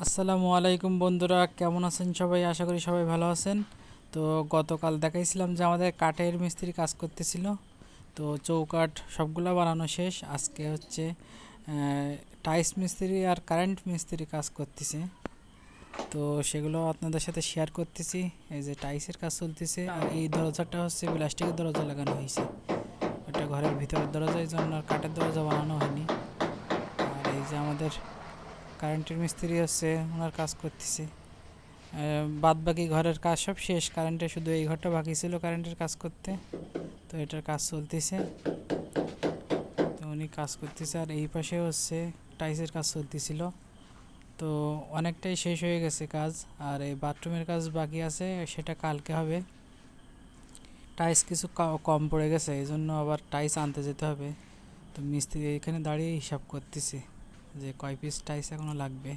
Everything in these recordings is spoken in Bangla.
আসসালামু আলাইকুম বন্ধুরা, কেমন আছেন সবাই? আশা করি সবাই ভালো আছেন। তো গতকাল দেখাইছিলাম যে আমাদের কাঠের মিস্ত্রি কাজ করতেছিল। তো চৌকাঠ সবগুলা বানানো শেষ। আজকে হচ্ছে টাইলস মিস্ত্রি আর কারেন্ট মিস্ত্রি কাজ করতেছে। তো সেগুলো আপনাদের সাথে শেয়ার করতেছি। এই যে টাইলসের কাজ চলতেছে, আর এই দরজাটা হচ্ছে প্লাস্টিকের দরজা লাগানো হয়েছে। এটা ঘরের ভিতরের দরজা, এই জন্য আর কাঠের দরজা বানানো হয়নি। আর এই যে আমাদের কারেন্টের মিস্ত্রি হচ্ছে, ওনার কাজ করতেছে। বাদ বাকি ঘরের কাজ সব শেষ, কারেন্টের শুধু এই ঘরটা বাকি ছিল কারেন্টের কাজ করতে। তো এটার কাজ চলতেছে, তো উনি কাজ করতেছে। আর এই পাশে হচ্ছে টাইলসের কাজ চলতেছিল। তো অনেকটাই শেষ হয়ে গেছে কাজ। আর এই বাথরুমের কাজ বাকি আছে, সেটা কালকে হবে। টাইলস কিছু কম পড়ে গেছে, এই জন্য আবার টাইলস আনতে যেতে হবে। তো মিস্ত্রি এখানে দাঁড়িয়ে হিসাব করতেছে যে কয় পিস টাইলস এখনো লাগবে।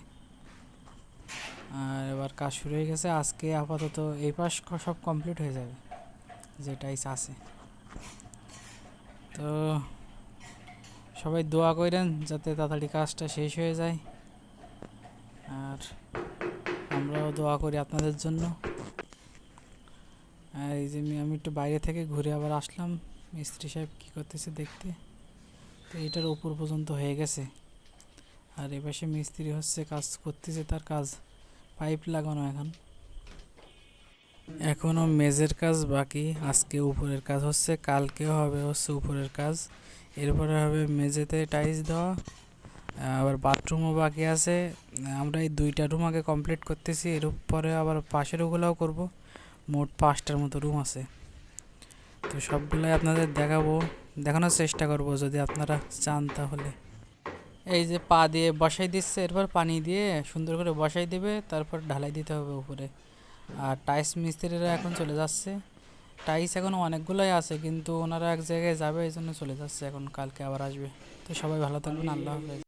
আর এবার কাজ শুরু হয়ে গেছে। আজকে আপাতত এই পাশ সব কমপ্লিট হয়ে যাবে, যে টাইলস আছে। তো সবাই দোয়া করেন যাতে তাড়াতাড়ি কাজটা শেষ হয়ে যায়। আর আমরাও দোয়া করি আপনাদের জন্য। আর এই যে আমি একটু বাইরে থেকে ঘুরে আবার আসলাম মিস্ত্রি সাহেব কী করতেছে দেখতে। তো এটার উপর পর্যন্ত হয়ে গেছে। আর এপাশে মিস্ত্রি হচ্ছে কাজ করতেছে, তার কাজ পাইপ লাগানো এখনও মেঝের কাজ বাকি। আজকে উপরের কাজ হচ্ছে, কালকেও হবে হচ্ছে উপরের কাজ। এরপরে হবে মেঝেতে টাইলস দেওয়া। আবার বাথরুমও বাকি আছে। আমরা এই দুইটা রুম আগে কমপ্লিট করতেছি, এর পরে আবার পাশের ওগুলাও করব। মোট 5টার মতো রুম আছে। তো সবগুলাই আপনাদের দেখানোর চেষ্টা করব যদি আপনারা চান তাহলে। এই যে পা দিয়ে বসাই দিচ্ছে, এরপর পানি দিয়ে সুন্দর করে বসাই দেবে, তারপর ঢালাই দিতে হবে উপরে। আর টাইলস মিস্ত্রিরা এখন চলে যাচ্ছে। টাইলস এখন অনেকগুলাই আছে, কিন্তু ওনারা এক জায়গায় যাবে, এই জন্য চলে যাচ্ছে এখন, কালকে আবার আসবে। তো সবাই ভালো থাকবেন, আল্লাহ হাফেজ।